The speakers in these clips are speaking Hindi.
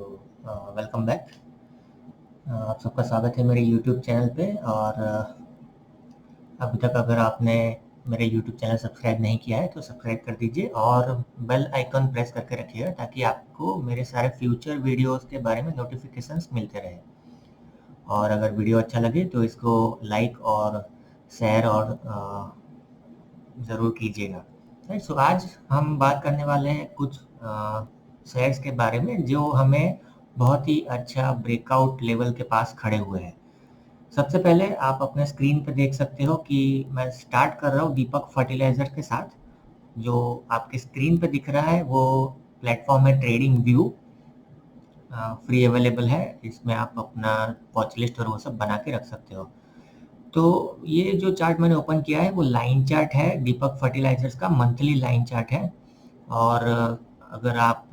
Welcome back. आप सबका स्वागत है मेरे यूट्यूब चैनल पे। और अभी तक अगर आपने मेरे यूट्यूब चैनल सब्सक्राइब नहीं किया है तो सब्सक्राइब कर दीजिए और बेल आइकन प्रेस करके रखिएगा ताकि आपको मेरे सारे फ्यूचर वीडियोस के बारे में नोटिफिकेशंस मिलते रहे। और अगर वीडियो अच्छा लगे तो इसको लाइक और शेयर और ज़रूर कीजिएगा। राइट, सो आज हम बात करने वाले हैं कुछ शेयर्स के बारे में जो हमें बहुत ही अच्छा ब्रेकआउट लेवल के पास खड़े हुए हैं। सबसे पहले आप अपने स्क्रीन पे देख सकते हो कि मैं स्टार्ट कर रहा हूँ दीपक फर्टिलाइजर के साथ। जो आपके स्क्रीन पे दिख रहा है वो प्लेटफॉर्म है ट्रेडिंग व्यू, फ्री अवेलेबल है। इसमें आप अपना वॉच लिस्ट और वो सब बना के रख सकते हो। तो ये जो चार्ट मैंने ओपन किया है वो लाइन चार्ट है, दीपक फर्टिलाइजर्स का मंथली लाइन चार्ट है। और अगर आप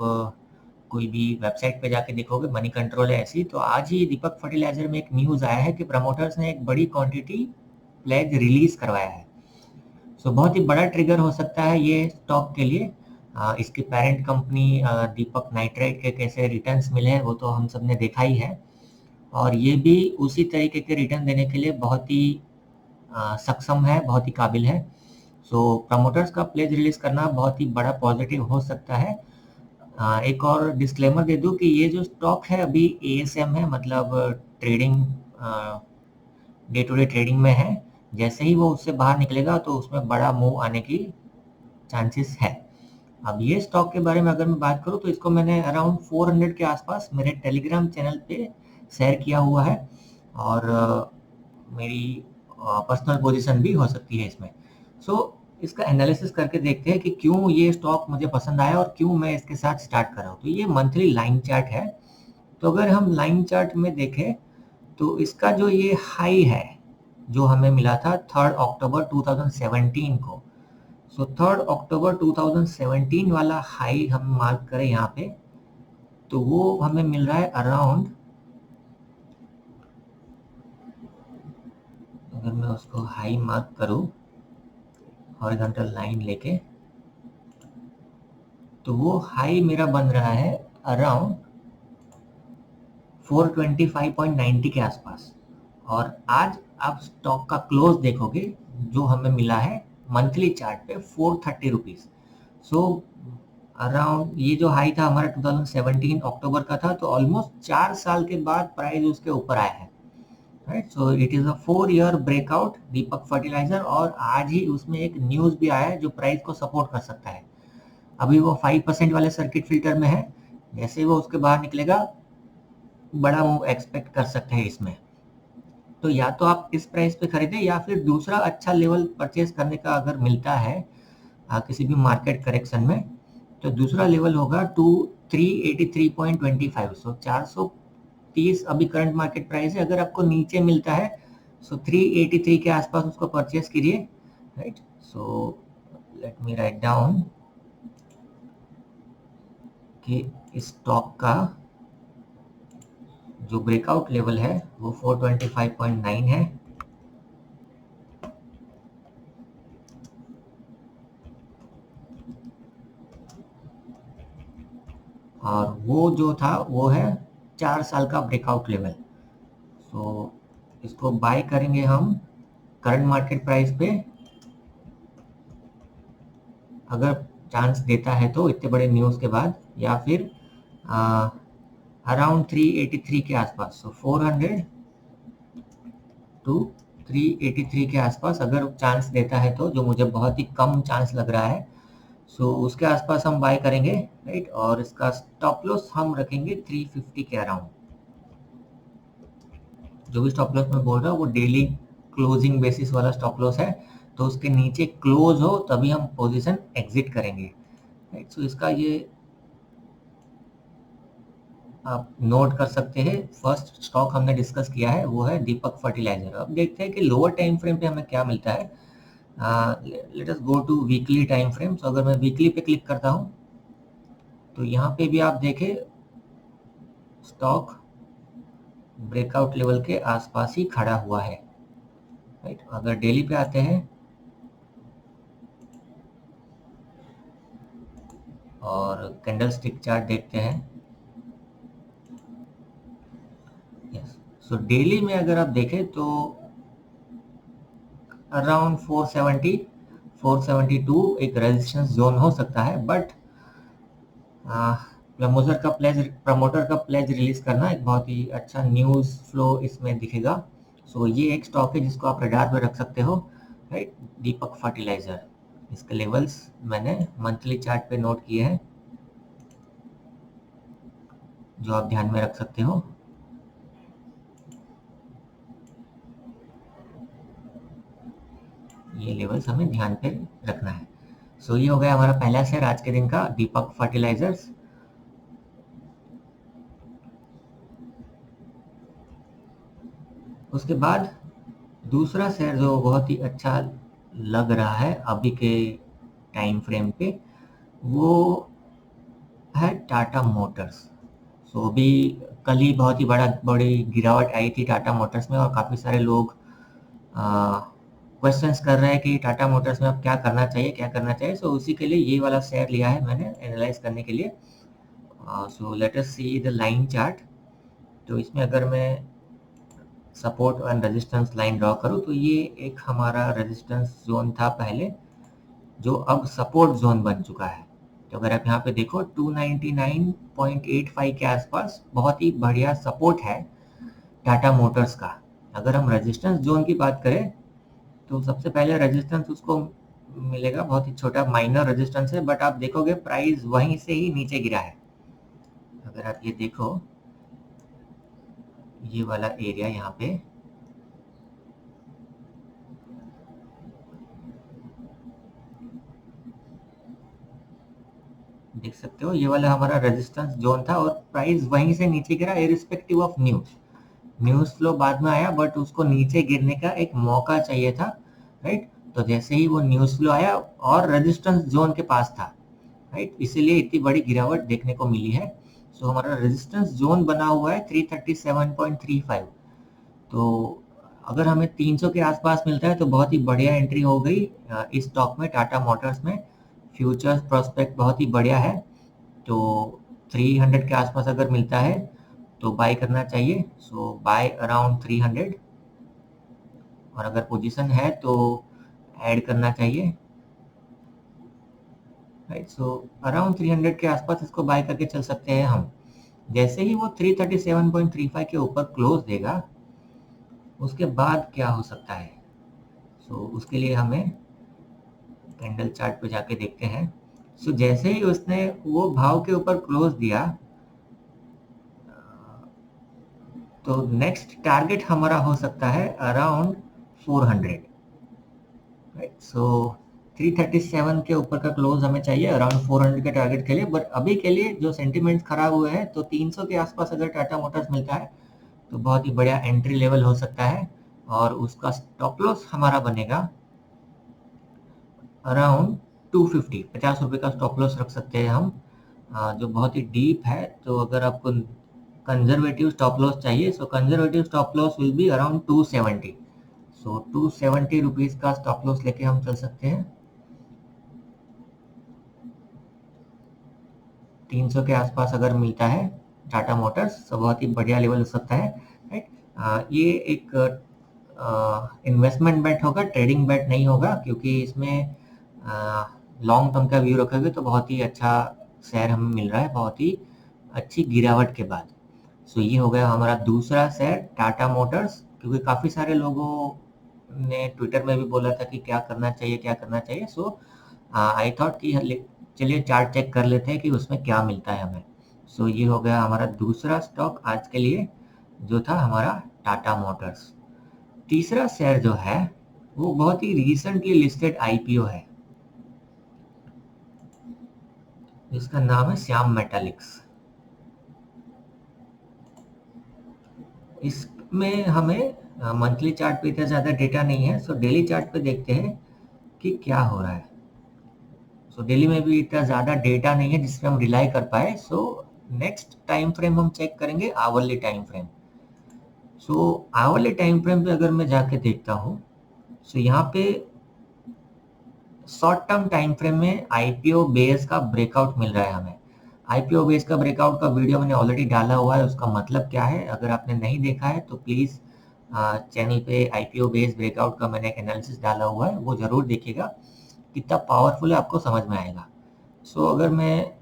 कोई भी वेबसाइट पे जाके देखोगे, मनी कंट्रोल है ऐसी, तो आज ही दीपक फर्टिलाइजर में एक न्यूज़ आया है कि प्रमोटर्स ने एक बड़ी क्वांटिटी प्लेज रिलीज करवाया है। सो बहुत ही बड़ा ट्रिगर हो सकता है ये स्टॉक के लिए। इसकी पेरेंट कंपनी दीपक नाइट्राइट के कैसे रिटर्न्स मिले हैं वो तो हम सब ने देखा ही है। और ये भी उसी तरीके के रिटर्न देने के लिए बहुत ही सक्षम है, बहुत ही काबिल है। सो प्रमोटर्स का प्लेज रिलीज करना बहुत ही बड़ा पॉजिटिव हो सकता है। एक और डिस्क्लेमर दे दूं कि ये जो स्टॉक है अभी एएसएम है, मतलब trading, day to day trading में है। जैसे ही वो उससे बाहर निकलेगा तो उसमें बड़ा मूव आने की चांसेस है। अब ये स्टॉक के बारे में अगर मैं बात करूं तो इसको मैंने अराउंड 400 के आसपास मेरे टेलीग्राम चैनल पे शेयर किया हुआ है। और मेरी पर्सनल पोजीशन भी हो सकती है इसमें। सो इसका एनालिसिस करके देखते हैं कि क्यों ये स्टॉक मुझे पसंद आया और क्यों मैं इसके साथ स्टार्ट कर रहा हूँ। तो ये मंथली लाइन चार्ट है। तो अगर हम लाइन चार्ट में देखें तो इसका जो ये हाई है जो हमें मिला था 3 अक्टूबर 2017 को, सो 3 अक्टूबर 2017 वाला हाई हम मार्क करें यहाँ पे तो वो हमें मिल रहा है अराउंड, अगर मैं उसको हाई मार्क करूं हॉरिजॉन्टल लाइन लेके, तो वो हाई मेरा बन रहा है अराउंड 425.90 के आसपास। और आज आप स्टॉक का क्लोज देखोगे जो हमें मिला है मंथली चार्ट पे 430 रुपीज। सो अराउंड ये जो हाई था हमारा 2017 अक्टूबर का था, तो ऑलमोस्ट 4 साल के बाद प्राइस उसके ऊपर आया है। Right, so it is a 4 year breakout Deepak fertiliser. और आज ही उसमें एक न्यूज भी आया है जो प्राइस को सपोर्ट कर सकता है। अभी वो 5% वाले सर्किट फिल्टर में है, जैसे वो उसके बाहर निकलेगा बड़ा मूव एक्सपेक्ट कर सकते हैं इसमें। तो या तो आप इस प्राइस पे खरीदें या फिर दूसरा अच्छा लेवल परचेज करने का अगर मिलता है किसी भी मार्केट करेक्शन में, तो दूसरा लेवल होगा 383.25। सो 430 अभी करंट मार्केट प्राइस है। अगर आपको नीचे मिलता है सो 383 के आसपास उसको परचेज कीजिए। Right, so let me write down कि इस स्टॉक का जो ब्रेकआउट लेवल है वो 425.9 है। और वो जो था वो है 4 साल का ब्रेकआउट लेवल। सो इसको बाय करेंगे हम करंट मार्केट प्राइस पे, अगर चांस देता है तो इतने बड़े न्यूज़ के बाद, या फिर अराउंड 383 के आसपास। सो 400 टू 383 के आसपास अगर चांस देता है तो, जो मुझे बहुत ही कम चांस लग रहा है, सो उसके आसपास हम बाय करेंगे। राइट, और इसका स्टॉप लॉस हम रखेंगे 350 के अराउंड। जो भी स्टॉप लॉस मैं बोल रहा हूँ वो डेली क्लोजिंग बेसिस वाला स्टॉप लॉस है, तो उसके नीचे क्लोज हो तभी हम पोजीशन एग्जिट करेंगे। राइट, सो इसका ये आप नोट कर सकते हैं। फर्स्ट स्टॉक हमने डिस्कस किया है वो है दीपक फर्टिलाइजर। अब देखते हैं कि लोअर टाइम फ्रेम पे हमें क्या मिलता है। Let us go to weekly time frame. तो अगर मैं वीकली पे क्लिक करता हूँ तो यहाँ पे भी आप देखें स्टॉक ब्रेकआउट लेवल के आसपास ही खड़ा हुआ है। राइट, अगर डेली पे आते हैं और कैंडल स्टिक चार्ट देखते हैं सो डेली में अगर आप देखें तो अराउंड 470 472 एक रेजिस्टेंस जोन हो सकता है, बट प्रमोटर का प्लेज रिलीज करना एक बहुत ही अच्छा न्यूज़ फ्लो इसमें दिखेगा। सो ये एक स्टॉक है जिसको आप रडार पे रख सकते हो, राइट। दीपक फर्टिलाइजर, इसके लेवल्स मैंने मंथली चार्ट पे नोट किए हैं जो आप ध्यान में रख सकते हो। ये लेवल्स हमें ध्यान पे रखना है। सो ये हो गया हमारा पहला शेयर आज के दिन का, दीपक फर्टिलाइजर्स। उसके बाद दूसरा शेयर जो बहुत ही अच्छा लग रहा है अभी के टाइम फ्रेम पे, वो है टाटा मोटर्स। सो अभी कल ही बहुत ही बड़ी गिरावट आई थी टाटा मोटर्स में, और काफ़ी सारे लोग क्वेश्चंस कर रहे हैं कि टाटा मोटर्स में अब क्या करना चाहिए, क्या करना चाहिए। सो उसी के लिए ये वाला शेयर लिया है मैंने एनालाइज करने के लिए। So let us see the line chart. तो इसमें अगर मैं support and resistance line draw करूँ तो ये एक हमारा रेजिस्टेंस जोन था पहले, जो अब सपोर्ट जोन बन चुका है। तो अगर आप यहाँ पे देखो 299.85 के आसपास बहुत ही बढ़िया सपोर्ट है टाटा मोटर्स का। अगर हम रेजिस्टेंस जोन की बात करें तो सबसे पहले रेजिस्टेंस उसको मिलेगा, बहुत ही छोटा माइनर रेजिस्टेंस है, बट आप देखोगे प्राइस वहीं से ही नीचे गिरा है। अगर आप ये देखो, ये वाला एरिया यहाँ पे देख सकते हो, ये वाला हमारा रेजिस्टेंस जोन था और प्राइस वहीं से नीचे गिरा इरिस्पेक्टिव ऑफ न्यूज़ फ्लो बाद में आया, बट उसको नीचे गिरने का एक मौका चाहिए था, राइट। तो जैसे ही वो न्यूज़ फ्लो आया और रेजिस्टेंस जोन के पास था, राइट, इसीलिए इतनी बड़ी गिरावट देखने को मिली है। सो हमारा रेजिस्टेंस जोन बना हुआ है 337.35। तो अगर हमें 300 के आसपास मिलता है तो बहुत ही बढ़िया एंट्री हो गई इस स्टॉक में, टाटा मोटर्स में। फ्यूचर्स प्रोस्पेक्ट बहुत ही बढ़िया है, तो 300 के आसपास अगर मिलता है तो बाय करना चाहिए। सो बाय अराउंड 300, और अगर पोजीशन है तो ऐड करना चाहिए, राइट। सो अराउंड 300 के आसपास इसको बाय करके चल सकते हैं हम। जैसे ही वो 337.35 के ऊपर क्लोज देगा, उसके बाद क्या हो सकता है, सो उसके लिए हमें कैंडल चार्ट पे जाके देखते हैं। सो जैसे ही उसने वो भाव के ऊपर क्लोज दिया, तो नेक्स्ट टारगेट हमारा हो सकता है अराउंड 400, राइट। सो 337 के ऊपर का क्लोज हमें चाहिए अराउंड 400 के टारगेट के लिए। बट अभी के लिए जो सेंटिमेंट्स खराब हुए हैं, तो 300 के आसपास अगर टाटा मोटर्स मिलता है तो बहुत ही बढ़िया एंट्री लेवल हो सकता है, और उसका स्टॉप लॉस हमारा बनेगा अराउंड 250, 50 रुपये का स्टॉप लॉस रख सकते हैं हम, जो बहुत ही डीप है। तो अगर आपको कंजर्वेटिव स्टॉप लॉस चाहिए, so conservative stop loss will be around 270। So 270 rupees का स्टॉप लॉस लेके हम चल सकते हैं। 300 के आसपास अगर मिलता है टाटा मोटर्स तो बहुत ही बढ़िया लेवल हो सकता है, राइट। ये एक इन्वेस्टमेंट बेट होगा, ट्रेडिंग बेट नहीं होगा, क्योंकि इसमें लॉन्ग टर्म का व्यू रखोगे तो बहुत ही अच्छा शेयर हमें मिल रहा है बहुत ही अच्छी गिरावट के बाद। सो ये हो गया हमारा दूसरा शेयर टाटा मोटर्स, क्योंकि काफ़ी सारे लोगों ने ट्विटर में भी बोला था कि क्या करना चाहिए, क्या करना चाहिए। सो आई थॉट कि चलिए चार्ट चेक कर लेते हैं कि उसमें क्या मिलता है हमें। सो ये हो गया हमारा दूसरा स्टॉक आज के लिए, जो था हमारा टाटा मोटर्स। तीसरा शेयर जो है वो बहुत ही रिसेंटली लिस्टेड आईपीओ है, जिसका नाम है श्याम मेटालिक्स। इसमें हमें मंथली चार्ट पे इतना ज़्यादा डेटा नहीं है, सो डेली चार्ट पे देखते हैं कि क्या हो रहा है। सो डेली में भी इतना ज़्यादा डेटा नहीं है जिसपे हम रिलाई कर पाए। सो नेक्स्ट टाइम फ्रेम हम चेक करेंगे आवरली टाइम फ्रेम। सो आवरली टाइम फ्रेम पे अगर मैं जाके देखता हूँ, सो यहाँ पे शॉर्ट टर्म टाइम फ्रेम में आईपीओ बेस का ब्रेकआउट मिल रहा है हमें। आईपीओ बेस का ब्रेकआउट का वीडियो मैंने ऑलरेडी डाला हुआ है, उसका मतलब क्या है अगर आपने नहीं देखा है तो प्लीज़ चैनल पे आईपीओ बेस ब्रेकआउट का मैंने एक एनालिसिस डाला हुआ है, वो ज़रूर देखिएगा, कितना पावरफुल है आपको समझ में आएगा। सो अगर मैं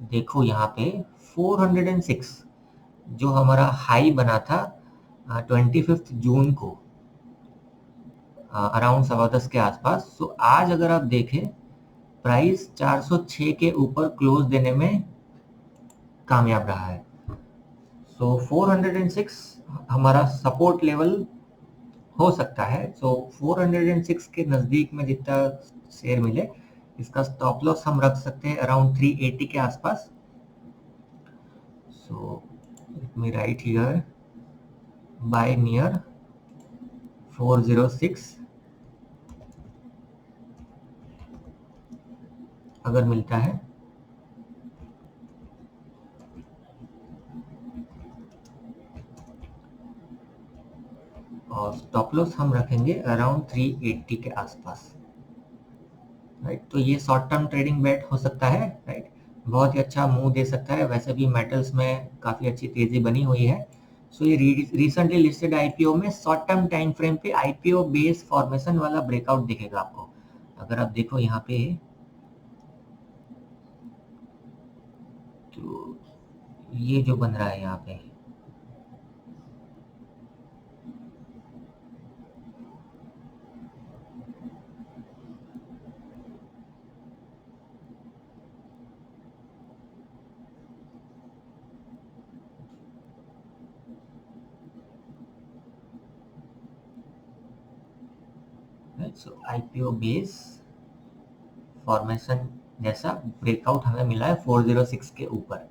देखूँ यहाँ पे 406 जो हमारा हाई बना था 25 जून को अराउंड 10:15 के आसपास। सो आज अगर आप देखें प्राइस 406 के ऊपर क्लोज देने में कामयाब रहा है। सो 406 हमारा सपोर्ट लेवल हो सकता है। सो 406 के नज़दीक में जितना शेयर मिले, इसका स्टॉप लॉस हम रख सकते हैं अराउंड 380 के आसपास। So let me right here bye near 406 अगर मिलता है। और स्टॉप लॉस हम रखेंगे अराउंड 380 के आसपास, राइट। तो ये शॉर्ट टर्म ट्रेडिंग बेट हो सकता है, राइट। बहुत ही अच्छा मूव दे सकता है, वैसे भी मेटल्स में काफ़ी अच्छी तेज़ी बनी हुई है। सो ये रिसेंटली लिस्टेड आईपीओ में शॉर्ट टर्म टाइम फ्रेम पे आईपीओ बेस फॉर्मेशन वाला ब्रेकआउट दिखेगा आपको। अगर आप देखो यहाँ पे तो ये जो बन रहा है यहाँ पे, सो आईपीओ बेस फॉर्मेशन जैसा ब्रेकआउट हमें मिला है 406 के ऊपर।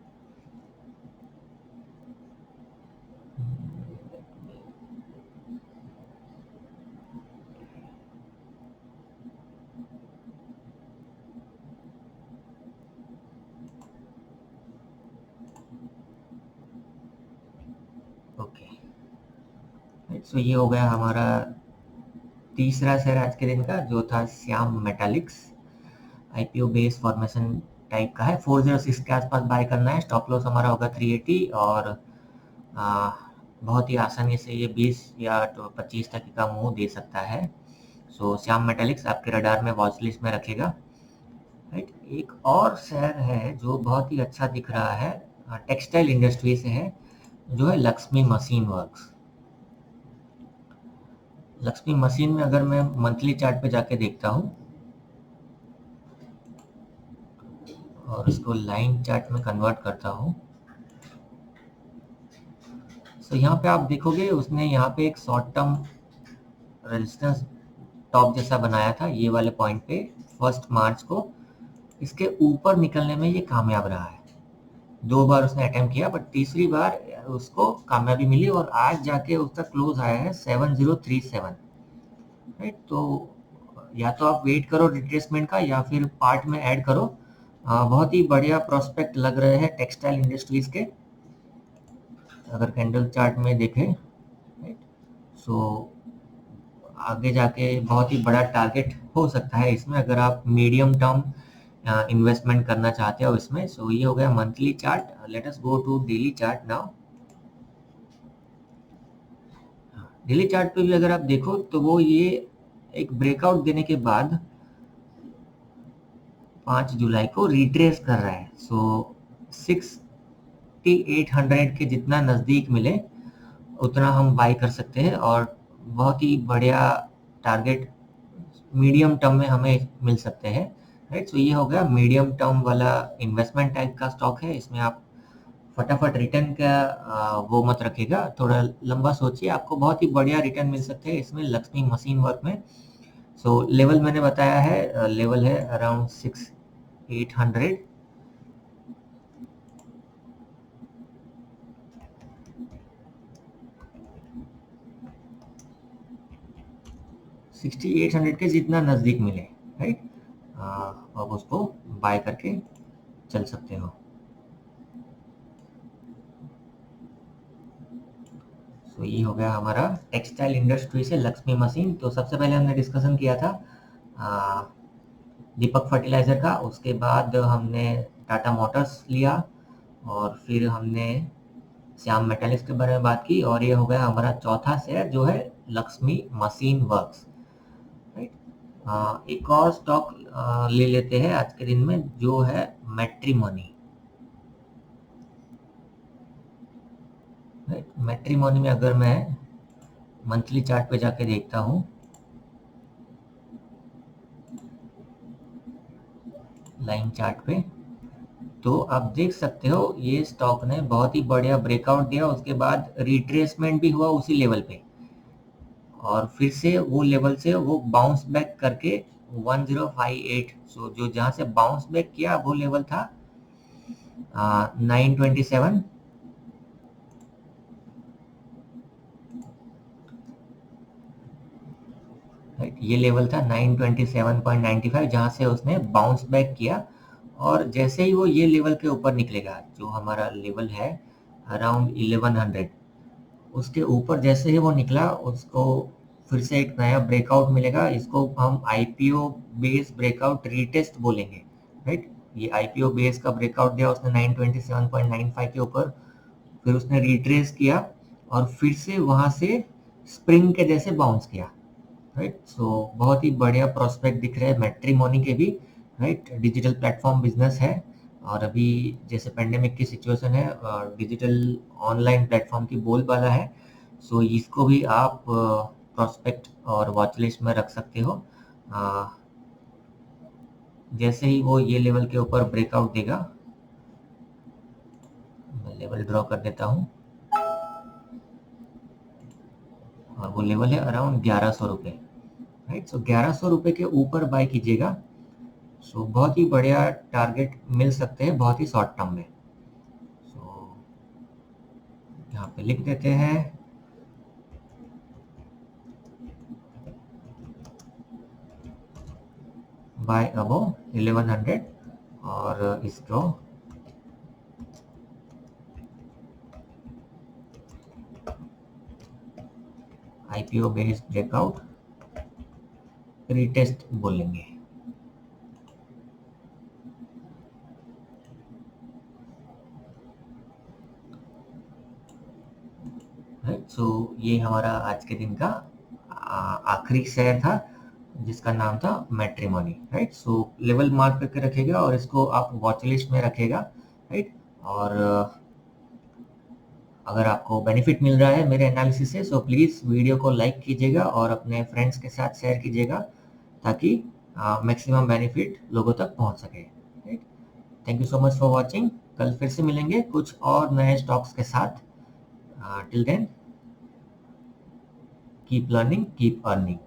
ओके, सो ये हो गया हमारा तीसरा शेयर आज के दिन का, जो था Shyam Metalics. IPO base formation type का है, 406 के आसपास बाय करना है। स्टॉप लॉस हमारा होगा 380 और बहुत ही आसानी से ये 20 या 25 तक का मूव दे सकता है। सो श्याम मेटालिक्स आपके रडार में वॉच लिस्ट में रखेगा, राइट। एक और शेयर है जो बहुत ही अच्छा दिख रहा है, टेक्सटाइल इंडस्ट्री से है, जो है Lakshmi machine works. Lakshmi machine में अगर मैं मंथली चार्ट पे जाके देखता हूँ और इसको लाइन चार्ट में कन्वर्ट करता हूँ, तो यहाँ पे आप देखोगे उसने यहाँ पे एक शॉर्ट टर्म रेजिस्टेंस टॉप जैसा बनाया था ये वाले पॉइंट पे 1 मार्च को। इसके ऊपर निकलने में ये कामयाब रहा है। 2 बार उसने अटेम्प्ट किया बट तीसरी बार उसको कामयाबी मिली और आज जाके उसका क्लोज आया है 7037, राइट। तो या तो आप वेट करो रिट्रेसमेंट का या फिर पार्ट में ऐड करो। बहुत ही बढ़िया प्रोस्पेक्ट लग रहे हैं टेक्सटाइल इंडस्ट्रीज के, अगर कैंडल चार्ट में देखें, राइट। सो आगे जाके बहुत ही बड़ा टारगेट हो सकता है इसमें, अगर आप मीडियम टर्म इन्वेस्टमेंट करना चाहते हो इसमें। सो ये हो गया monthly chart. Let us go to daily chart now. Daily chart पे भी अगर आप देखो तो वो ये एक ब्रेकआउट देने के बाद 5 जुलाई को रिट्रेस कर रहा है। सो 6800 के जितना नज़दीक मिले उतना हम बाई कर सकते हैं और बहुत ही बढ़िया टारगेट मीडियम टर्म में हमें मिल सकते हैं, राइट। सो ये हो गया मीडियम टर्म वाला इन्वेस्टमेंट टाइप का स्टॉक है। इसमें आप फटाफट रिटर्न का वो मत रखिएगा, थोड़ा लंबा सोचिए, आपको बहुत ही बढ़िया रिटर्न मिल सकते हैं इसमें लक्ष्मी मशीन वर्क में। सो लेवल मैंने बताया है, लेवल है अराउंड 6800। 6800 के जितना नज़दीक मिले, राइट, अब उसको बाय करके चल सकते हो। तो ये हो गया हमारा टेक्सटाइल इंडस्ट्री से लक्ष्मी मशीन। तो सबसे पहले हमने डिस्कशन किया था दीपक फर्टिलाइजर का, उसके बाद हमने टाटा मोटर्स लिया, और फिर हमने श्याम मेटालिक्स के बारे में बात की, और ये हो गया हमारा चौथा शेयर जो है लक्ष्मी मशीन वर्क्स, राइट। एक और स्टॉक ले लेते हैं आज के दिन में, जो है मैट्रिमोनी, राइट। मैट्रिमोनी में अगर मैं मंथली चार्ट पे जाके देखता हूँ, लाइन चार्ट पे, तो आप देख सकते हो ये स्टॉक ने बहुत ही बढ़िया ब्रेकआउट दिया, उसके बाद रिट्रेसमेंट भी हुआ उसी लेवल पे, और फिर से वो लेवल से वो बाउंस बैक करके 1058, सो जो जहां से बाउंस बैक किया वो लेवल था 927, राइट। ये लेवल था 927.95, जहां से उसने बाउंस बैक किया, और जैसे ही वो ये लेवल के ऊपर निकलेगा, जो हमारा लेवल है अराउंड 1100, उसके ऊपर जैसे ही वो निकला, उसको फिर से एक नया ब्रेकआउट मिलेगा। इसको हम आईपीओ बेस ब्रेकआउट रीटेस्ट बोलेंगे, राइट। ये आईपीओ बेस का ब्रेकआउट दिया उसने 927.95 के ऊपर, फिर उसने रिट्रेस किया, और फिर से वहां से स्प्रिंग के जैसे बाउंस किया, राइट। सो बहुत ही बढ़िया प्रोस्पेक्ट दिख रहे हैं मैट्रिमोनी के भी, राइट। डिजिटल प्लेटफॉर्म बिजनेस है, और अभी जैसे पेंडेमिक की सिचुएशन है, डिजिटल ऑनलाइन प्लेटफॉर्म की बोलबाला है, सो इसको भी आप प्रोस्पेक्ट और वॉच लिस्ट में रख सकते हो। जैसे ही वो ये लेवल के ऊपर ब्रेकआउट देगा, मैं लेवल ड्रॉ कर देता हूँ, और वो लेवल है अराउंड 1100 रुपये, राइट। सो 1100 रुपये के ऊपर बाय कीजिएगा, सो बहुत ही बढ़िया टारगेट मिल सकते हैं बहुत ही शॉर्ट टर्म में। सो यहाँ पे लिख देते हैं बाय अबव 1100, और इसको आईपीओ बेस्ड ब्रेकआउट रीटेस्ट बोलेंगे, राइट। सो ये हमारा आज के दिन का आखिरी शेयर था, जिसका नाम था मैट्रिमोनी, राइट। सो लेवल मार्क करके रखेगा, और इसको आप वॉच लिस्ट में रखेगा, राइट। और अगर आपको बेनिफिट मिल रहा है मेरे एनालिसिस से, सो प्लीज़ वीडियो को लाइक कीजिएगा और अपने फ्रेंड्स के साथ शेयर कीजिएगा, ताकि मैक्सिमम बेनिफिट लोगों तक पहुंच सके, right. Thank you so much for watching. कल फिर से मिलेंगे कुछ और नए स्टॉक्स के साथ। Till then keep learning, keep earning.